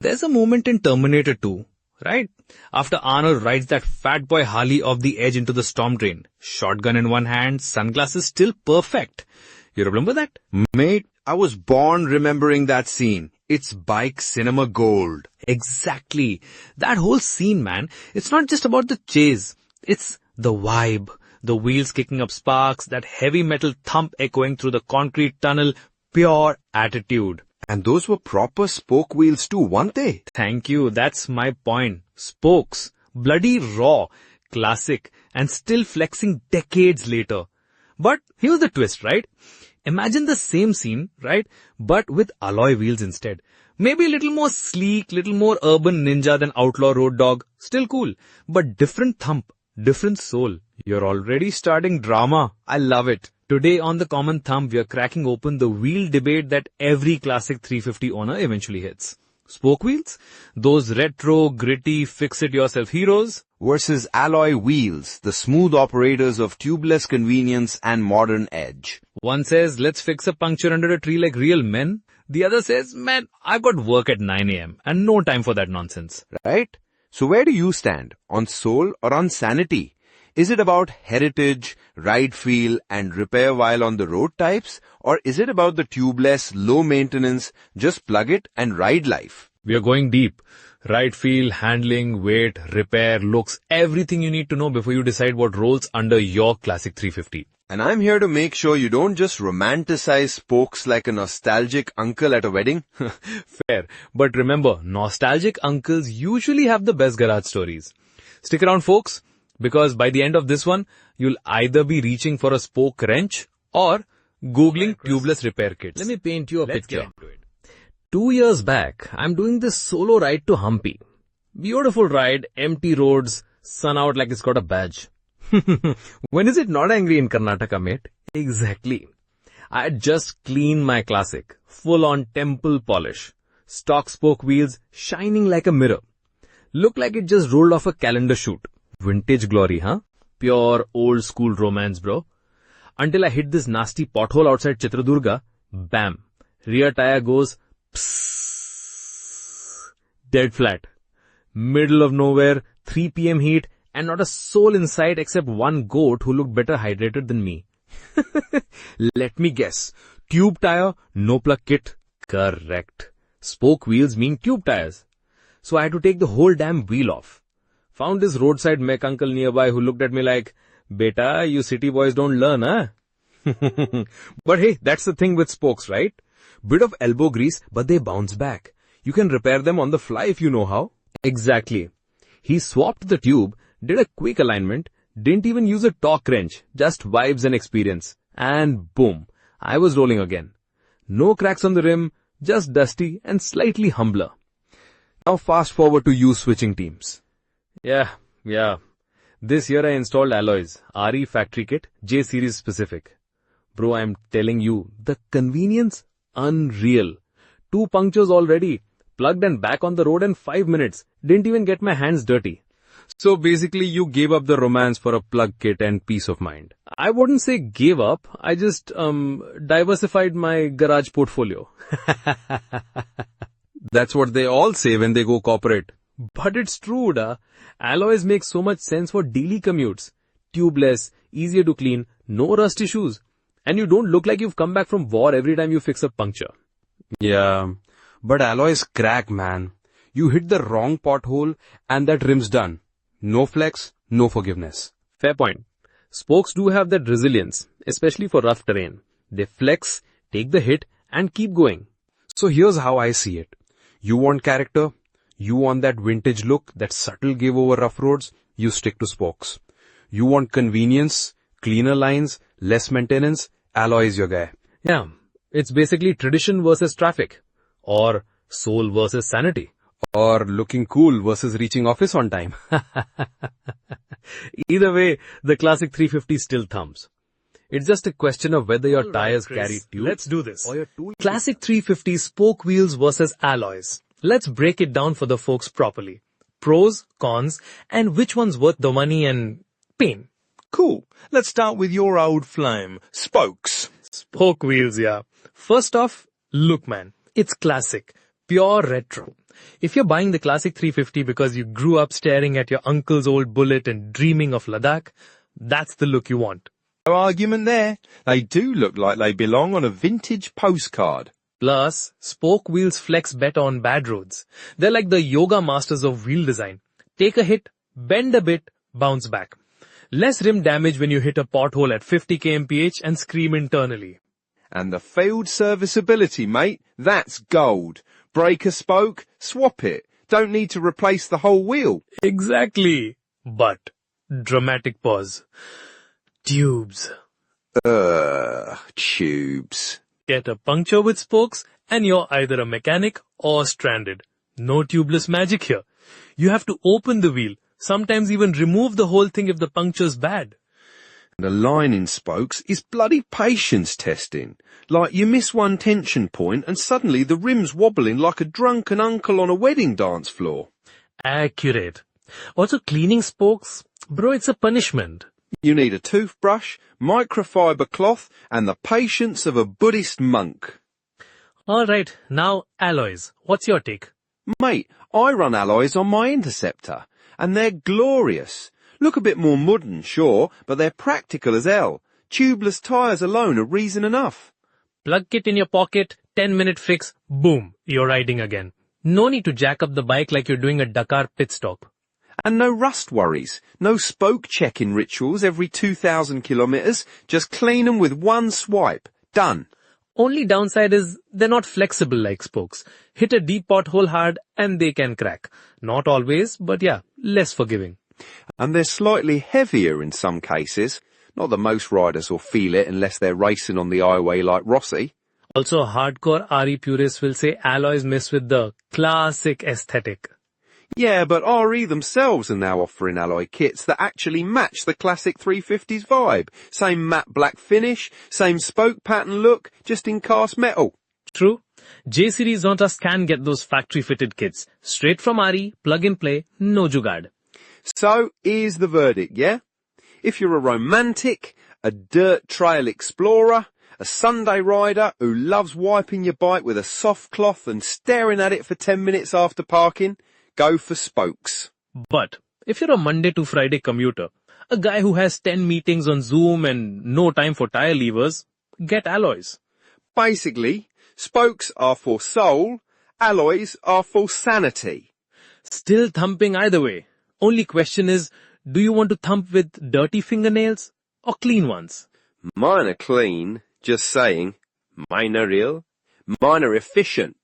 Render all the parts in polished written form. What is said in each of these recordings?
There's a moment in Terminator 2, right? After Arnold rides that fat boy Harley off the edge into the storm drain. Shotgun in one hand, sunglasses still perfect. You remember that? Mate, I was born remembering that scene. It's bike cinema gold. Exactly. That whole scene, man, it's not just about the chase. It's the vibe. The wheels kicking up sparks, that heavy metal thump echoing through the concrete tunnel, pure attitude. And those were proper spoke wheels too, weren't they? Thank you, that's my point. Spokes, bloody raw, classic, and still flexing decades later. But here's the twist, right? Imagine the same scene, right? But with alloy wheels instead. Maybe a little more sleek, little more urban ninja than outlaw road dog. Still cool, but different thump, different soul. You're already starting drama. I love it. Today on The Common Thumb, we are cracking open the wheel debate that every classic 350 owner eventually hits. Spoke wheels? Those retro, gritty, fix-it-yourself heroes? Versus alloy wheels, the smooth operators of tubeless convenience and modern edge. One says, let's fix a puncture under a tree like real men. The other says, man, I've got work at 9 a.m. and no time for that nonsense. Right? So where do you stand? On soul or on sanity? Is it about heritage, ride feel, and repair while on the road types? Or is it about the tubeless, low maintenance, just plug it and ride life? We are going deep. Ride feel, handling, weight, repair, looks, everything you need to know before you decide what rolls under your classic 350. And I'm here to make sure you don't just romanticize spokes like a nostalgic uncle at a wedding. Fair. But remember, nostalgic uncles usually have the best garage stories. Stick around, folks. Because by the end of this one, you'll either be reaching for a spoke wrench or Googling tubeless repair kits. Let me paint you a picture. 2 years back, I'm doing this solo ride to Hampi. Beautiful ride, empty roads, sun out like it's got a badge. When is it not angry in Karnataka, mate? Exactly. I had just cleaned my classic, full on temple polish. Stock spoke wheels shining like a mirror. Looked like it just rolled off a calendar shoot. Vintage glory, huh? Pure old school romance, bro. Until I hit this nasty pothole outside Chitradurga, bam. Rear tire goes psss, dead flat. Middle of nowhere, 3 p.m. heat, and not a soul inside except one goat who looked better hydrated than me. Let me guess. Tube tire, no plug kit. Correct. Spoke wheels mean tube tires. So I had to take the whole damn wheel off. Found this roadside mech uncle nearby who looked at me like, Beta, you city boys don't learn, huh? But hey, that's the thing with spokes, right? Bit of elbow grease, but they bounce back. You can repair them on the fly if you know how. Exactly. He swapped the tube, did a quick alignment, didn't even use a torque wrench, just vibes and experience. And boom, I was rolling again. No cracks on the rim, just dusty and slightly humbler. Now fast forward to you switching teams. Yeah. This year I installed alloys, RE factory kit, J series specific. Bro, I'm telling you, the convenience, unreal. 2 punctures already, plugged and back on the road in 5 minutes. Didn't even get my hands dirty. So basically you gave up the romance for a plug kit and peace of mind. I wouldn't say gave up, I just diversified my garage portfolio. That's what they all say when they go corporate. But it's true, da. Alloys make so much sense for daily commutes. Tubeless, easier to clean, no rust issues. And you don't look like you've come back from war every time you fix a puncture. Yeah, but alloys crack, man. You hit the wrong pothole and that rim's done. No flex, no forgiveness. Fair point. Spokes do have that resilience, especially for rough terrain. They flex, take the hit, and keep going. So here's how I see it. You want character? You want that vintage look, that subtle give over rough roads? You stick to spokes. You want convenience, cleaner lines, less maintenance? Alloy is your guy. Yeah, it's basically tradition versus traffic. Or soul versus sanity. Or looking cool versus reaching office on time. Either way, the classic 350 still thumbs. It's just a question of whether your tires carry tube. Let's do this. Or your tool. Classic 350 spoke wheels versus alloys. Let's break it down for the folks properly. Pros, cons, and which one's worth the money and pain. Cool. Let's start with your old flame, spokes. Spoke wheels, yeah. First off, look man, it's classic, pure retro. If you're buying the classic 350 because you grew up staring at your uncle's old Bullet and dreaming of Ladakh, that's the look you want. No argument there. They do look like they belong on a vintage postcard. Plus, spoke wheels flex better on bad roads. They're like the yoga masters of wheel design. Take a hit, bend a bit, bounce back. Less rim damage when you hit a pothole at 50 kmph and scream internally. And the field serviceability, mate, that's gold. Break a spoke, swap it. Don't need to replace the whole wheel. Exactly. But, dramatic pause. Tubes. Tubes. Get a puncture with spokes and you're either a mechanic or stranded. No tubeless magic here. You have to open the wheel, sometimes even remove the whole thing if the puncture's bad. The line in spokes is bloody patience testing. Like you miss one tension point and suddenly the rim's wobbling like a drunken uncle on a wedding dance floor. Accurate. Also cleaning spokes, bro, it's a punishment. You need a toothbrush, microfiber cloth and the patience of a Buddhist monk. Alright, now alloys. What's your take? Mate, I run alloys on my Interceptor and they're glorious. Look a bit more modern, sure, but they're practical as hell. Tubeless tyres alone are reason enough. Plug kit in your pocket, 10-minute fix, boom, you're riding again. No need to jack up the bike like you're doing a Dakar pit stop. And no rust worries, no spoke check-in rituals every 2,000 kilometres, just clean them with one swipe. Done. Only downside is they're not flexible like spokes. Hit a deep pothole hard and they can crack. Not always, but yeah, less forgiving. And they're slightly heavier in some cases. Not that most riders will feel it unless they're racing on the highway like Rossi. Also, hardcore RE purists will say alloys miss with the classic aesthetic. Yeah, but RE themselves are now offering alloy kits that actually match the classic 350's vibe. Same matte black finish, same spoke pattern look, just in cast metal. True. J-Series Zontas can get those factory-fitted kits. Straight from RE, plug and play, no jugad. So, here's the verdict, yeah? If you're a romantic, a dirt trail explorer, a Sunday rider who loves wiping your bike with a soft cloth and staring at it for 10 minutes after parking, go for spokes. But, if you're a Monday to Friday commuter, a guy who has 10 meetings on Zoom and no time for tire levers, get alloys. Basically, spokes are for soul, alloys are for sanity. Still thumping either way. Only question is, do you want to thump with dirty fingernails or clean ones? Mine are clean, just saying. Mine are real. Mine are efficient.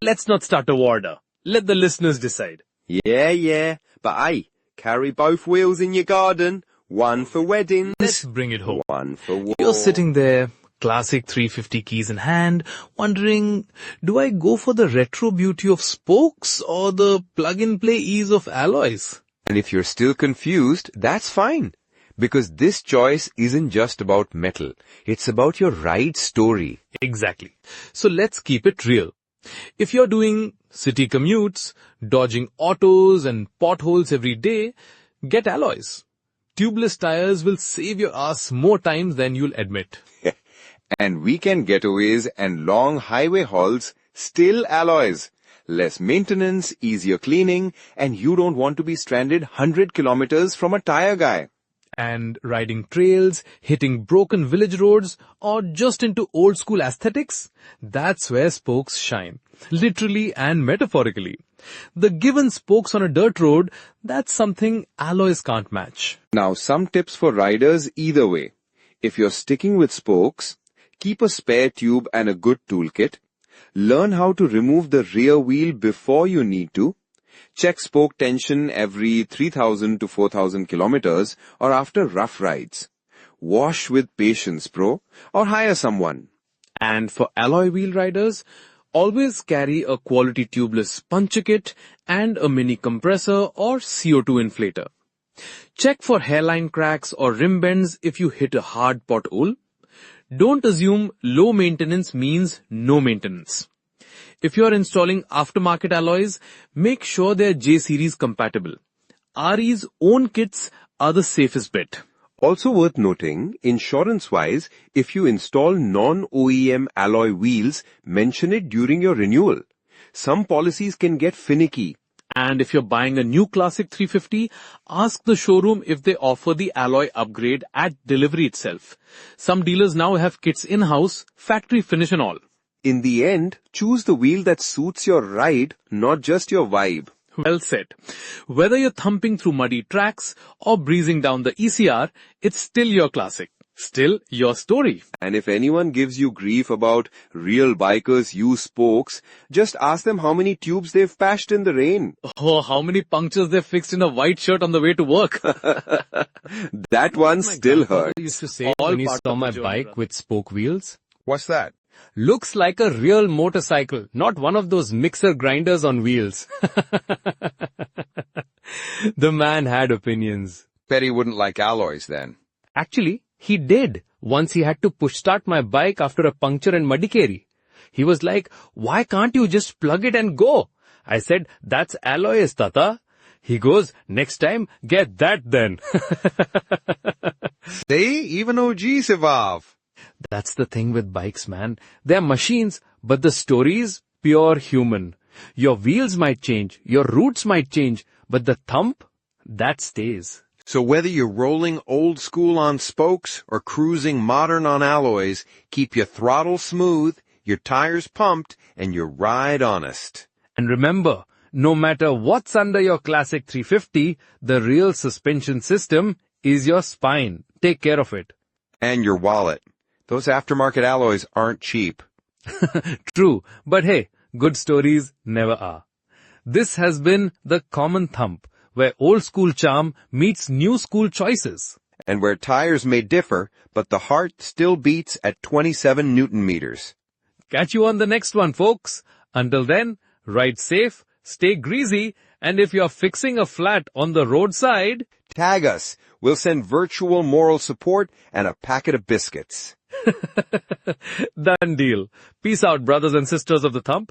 Let's not start a war there. Let the listeners decide. Yeah, but hey, carry both wheels in your garden. One for weddings. Let's bring it home. One for war. You're sitting there, classic 350 keys in hand, wondering, do I go for the retro beauty of spokes or the plug-and-play ease of alloys? And if you're still confused, that's fine. Because this choice isn't just about metal. It's about your ride story. Exactly. So let's keep it real. If you're doing city commutes, dodging autos and potholes every day, get alloys. Tubeless tires will save your ass more times than you'll admit. And weekend getaways and long highway hauls, still alloys. Less maintenance, easier cleaning, and you don't want to be stranded 100 kilometers from a tire guy. And riding trails, hitting broken village roads, or just into old school aesthetics, that's where spokes shine. Literally and metaphorically. The given spokes on a dirt road, that's something alloys can't match. Now some tips for riders either way. If you're sticking with spokes, keep a spare tube and a good toolkit. Learn how to remove the rear wheel before you need to. Check spoke tension every 3,000 to 4,000 kilometers or after rough rides. Wash with patience, bro, or hire someone. And for alloy wheel riders, always carry a quality tubeless puncture kit and a mini compressor or CO2 inflator. Check for hairline cracks or rim bends if you hit a hard pothole. Don't assume low maintenance means no maintenance. If you're installing aftermarket alloys, make sure they're J-Series compatible. RE's own kits are the safest bet. Also worth noting, insurance-wise, if you install non-OEM alloy wheels, mention it during your renewal. Some policies can get finicky. And if you're buying a new Classic 350, ask the showroom if they offer the alloy upgrade at delivery itself. Some dealers now have kits in-house, factory finish and all. In the end, choose the wheel that suits your ride, not just your vibe. Well said. Whether you're thumping through muddy tracks or breezing down the ECR, it's still your Classic. Still your story. And if anyone gives you grief about real bikers use spokes, just ask them how many tubes they've patched in the rain. Oh, how many punctures they fixed in a white shirt on the way to work. That one still hurts. Used to say All when he part saw of the my journey, bike brother. with spoke wheels, What's that? looks like a real motorcycle, not one of those mixer grinders on wheels. The man had opinions. Bet he wouldn't like alloys then. Actually, he did. Once he had to push start my bike after a puncture in Madikeri. He was like, "Why can't you just plug it and go?" I said, "That's alloys, Tata." He goes, "Next time, get that then." See, even OGs evolve. That's the thing with bikes, man. They're machines, but the story's pure human. Your wheels might change, your routes might change, but the thump, that stays. So whether you're rolling old school on spokes or cruising modern on alloys, keep your throttle smooth, your tires pumped, and your ride honest. And remember, no matter what's under your Classic 350, the real suspension system is your spine. Take care of it. And your wallet. Those aftermarket alloys aren't cheap. True, but hey, good stories never are. This has been the Common Thump, where old school charm meets new school choices. And where tires may differ, but the heart still beats at 27 Newton meters. Catch you on the next one, folks. Until then, ride safe, stay greasy, and if you're fixing a flat on the roadside, Tag us. We'll send virtual moral support and a packet of biscuits. done deal. Peace out, brothers and sisters of the Thump.